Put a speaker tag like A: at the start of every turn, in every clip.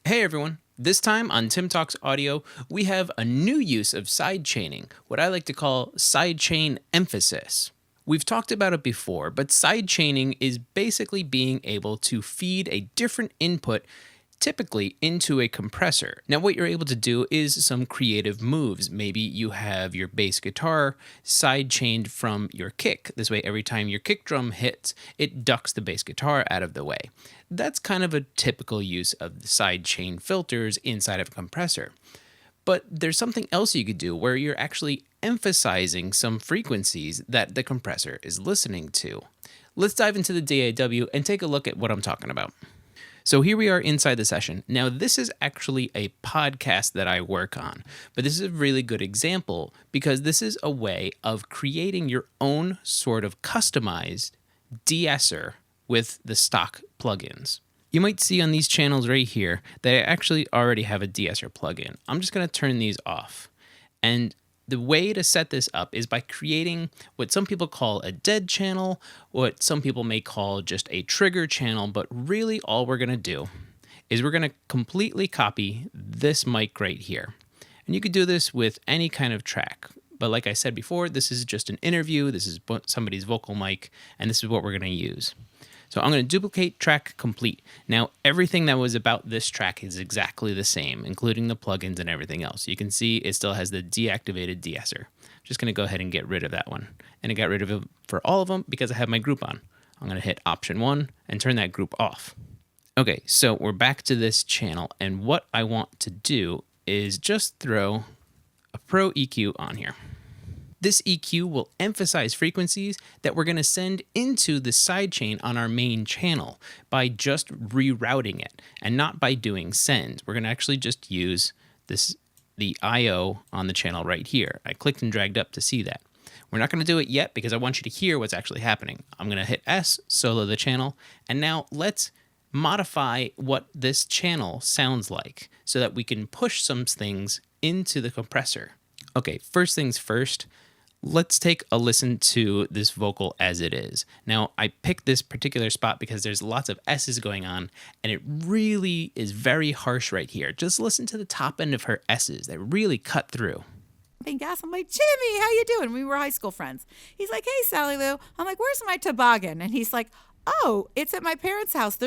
A: Hey everyone! This time on Tim Talks Audio, we have a new use of sidechaining, what I like to call sidechain emphasis. We've talked about it before, but sidechaining is basically being able to feed a different input typically into a compressor. Now, what you're able to do is some creative moves. Maybe you have your bass guitar sidechained from your kick. This way, every time your kick drum hits, it ducks the bass guitar out of the way. That's kind of a typical use of the sidechain filters inside of a compressor. But there's something else you could do where you're actually emphasizing some frequencies that the compressor is listening to. Let's dive into the DAW and take a look at what I'm talking about. So here we are inside the session. Now, this is actually a podcast that I work on, but this is a really good example because this is a way of creating your own sort of customized de-esser with the stock plugins. You might see on these channels right here that I actually already have a de-esser plugin. I'm just going to turn these off. And the way to set this up is by creating what some people call a dead channel, what some people may call just a trigger channel, but really all we're going to do is we're going to completely copy this mic right here. And you could do this with any kind of track. But like I said before, this is just an interview, this is somebody's vocal mic, and this is what we're going to use. So I'm going to duplicate track complete. Now, everything that was about this track is exactly the same, including the plugins and everything else. You can see it still has the deactivated de-esser. I'm just going to go ahead and get rid of that one. And I got rid of it for all of them because I have my group on. I'm going to hit Option 1 and turn that group off. Okay, so we're back to this channel. And what I want to do is just throw a Pro EQ on here. This EQ will emphasize frequencies that we're going to send into the sidechain on our main channel by just rerouting it and not by doing sends. We're going to actually just use the I/O on the channel right here. I clicked and dragged up to see that. We're not going to do it yet because I want you to hear what's actually happening. I'm going to hit S, solo the channel, and now let's modify what this channel sounds like so that we can push some things into the compressor. Okay, first things first. Let's take a listen to this vocal as it is. Now, I picked this particular spot because there's lots of S's going on, and it really is very harsh right here. Just listen to the top end of her S's. They really cut through.
B: Gas. I'm like, Jimmy, how you doing? We were high school friends. He's like, hey, Sally Lou. I'm like, where's my toboggan? And he's like, oh, it's at my parents' house.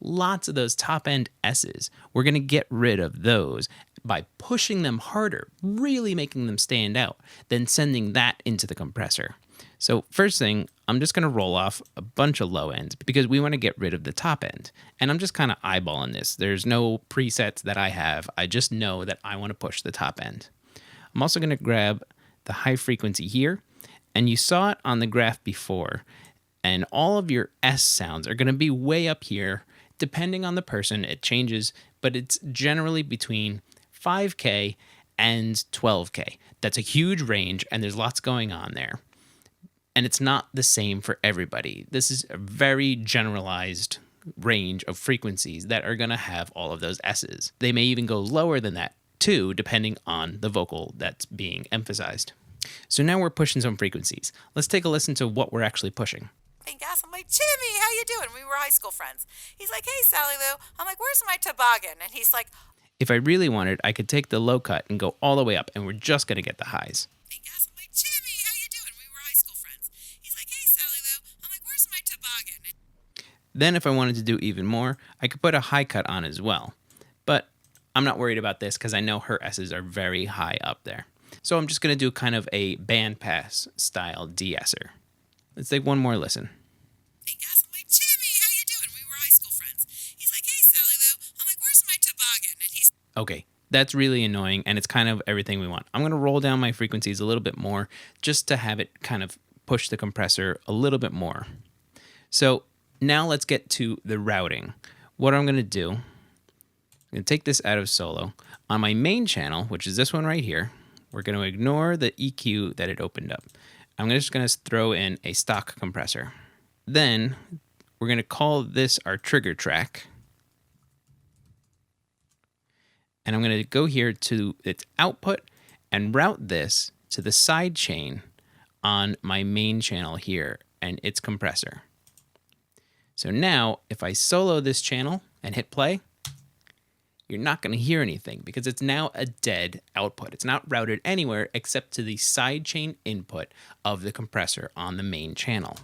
A: Lots of those top end S's. We're going to get rid of those by pushing them harder, really making them stand out, then sending that into the compressor. So first thing, I'm just going to roll off a bunch of low ends because we want to get rid of the top end. And I'm just kind of eyeballing this. There's no presets that I have. I just know that I want to push the top end. I'm also going to grab the high frequency here. And you saw it on the graph before. And all of your S sounds are going to be way up here. Depending on the person, it changes, but it's generally between 5K and 12K. That's a huge range, and there's lots going on there. And it's not the same for everybody. This is a very generalized range of frequencies that are going to have all of those S's. They may even go lower than that, too, depending on the vocal that's being emphasized. So now we're pushing some frequencies. Let's take a listen to what we're actually pushing.
B: Gas. I'm like, Jimmy, how you doing? We were high school friends. He's like, hey, Sally Lou. I'm like, where's my toboggan? And he's like,
A: if I really wanted, I could take the low cut and go all the way up, and we're just going to get the highs.
B: Gas. I'm like, Jimmy, how you doing? We were high school friends. He's like, hey, Sally Lou. I'm like, where's my toboggan?
A: Then if I wanted to do even more, I could put a high cut on as well. But I'm not worried about this because I know her S's are very high up there. So I'm just going to do kind of a bandpass style de-esser. Let's take one more listen.
B: Gas. I'm like, Jimmy, how you doing? We were high school friends. He's like, hey, Sally Lou. I'm like, where's my toboggan? And he's
A: okay. That's really annoying, and it's kind of everything we want. I'm going to roll down my frequencies a little bit more just to have it kind of push the compressor a little bit more. So now let's get to the routing. What I'm going to do, I'm going to take this out of solo. On my main channel, which is this one right here, we're going to ignore the EQ that it opened up. I'm just going to throw in a stock compressor. Then we're going to call this our trigger track. And I'm going to go here to its output and route this to the sidechain on my main channel here and its compressor. So now if I solo this channel and hit play, you're not going to hear anything because it's now a dead output. It's not routed anywhere except to the sidechain input of the compressor on the main channel.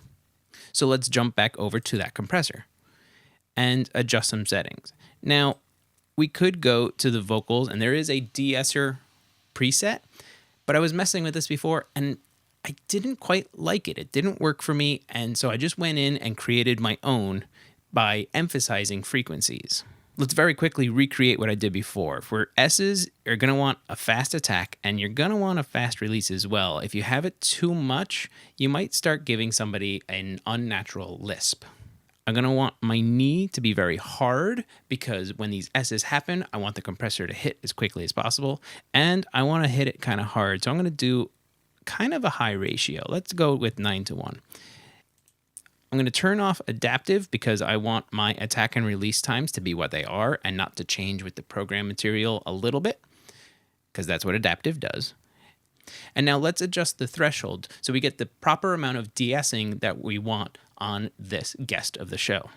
A: So let's jump back over to that compressor and adjust some settings. Now, we could go to the vocals, and there is a de-esser preset, but I was messing with this before, and I didn't quite like it. It didn't work for me, and so I just went in and created my own by emphasizing frequencies. Let's very quickly recreate what I did before. For S's, you're going to want a fast attack, and you're going to want a fast release as well. If you have it too much, you might start giving somebody an unnatural lisp. I'm going to want my knee to be very hard because when these S's happen, I want the compressor to hit as quickly as possible, and I want to hit it kind of hard. So I'm going to do kind of a high ratio. Let's go with 9:1. I'm going to turn off adaptive because I want my attack and release times to be what they are and not to change with the program material a little bit, because that's what adaptive does. And now let's adjust the threshold so we get the proper amount of de-essing that we want on this guest of the show.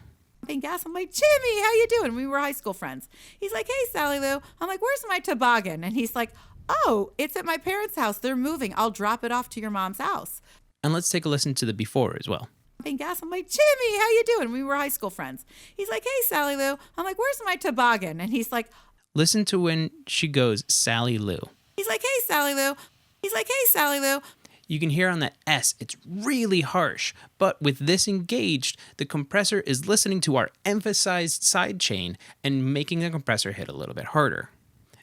B: Gas. I'm like, Jimmy, how you doing? We were high school friends. He's like, hey, Sally Lou. I'm like, where's my toboggan? And he's like, oh, it's at my parents' house. They're moving. I'll drop it off to your mom's house.
A: And let's take a listen to the before as well.
B: Gas. I'm like, Jimmy, how you doing? We were high school friends. He's like, hey, Sally Lou. I'm like, where's my toboggan? And he's like,
A: listen to when she goes, Sally Lou.
B: He's like, hey, Sally Lou. He's like, hey, Sally Lou.
A: You can hear on that S, it's really harsh. But with this engaged, the compressor is listening to our emphasized sidechain and making the compressor hit a little bit harder.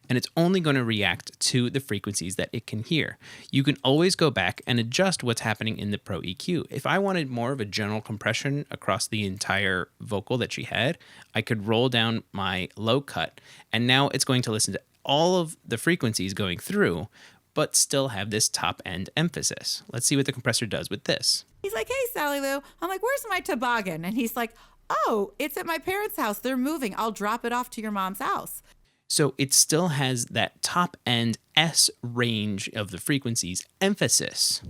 A: And it's only going to react to the frequencies that it can hear. You can always go back and adjust what's happening in the Pro EQ. If I wanted more of a general compression across the entire vocal that she had, I could roll down my low cut, and now it's going to listen to all of the frequencies going through, but still have this top end emphasis. Let's see what the compressor does with this.
B: He's like, hey, Sally Lou. I'm like, where's my toboggan? And he's like, oh, it's at my parents' house. They're moving. I'll drop it off to your mom's house.
A: So it still has that top end S range of the frequencies emphasis.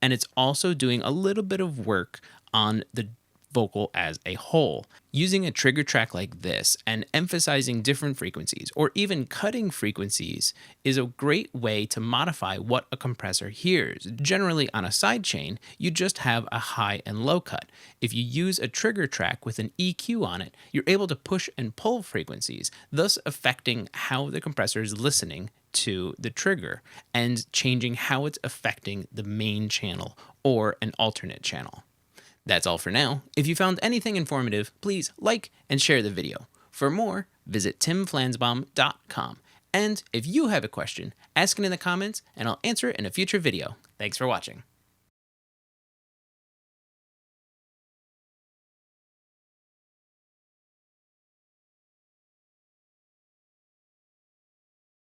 A: And it's also doing a little bit of work on the vocal as a whole. Using a trigger track like this and emphasizing different frequencies or even cutting frequencies is a great way to modify what a compressor hears. Generally on a sidechain, you just have a high and low cut. If you use a trigger track with an EQ on it, you're able to push and pull frequencies, thus affecting how the compressor is listening to the trigger and changing how it's affecting the main channel or an alternate channel. That's all for now. If you found anything informative, please like and share the video. For more, visit timflansbaum.com. And if you have a question, ask it in the comments and I'll answer it in a future video. Thanks for watching.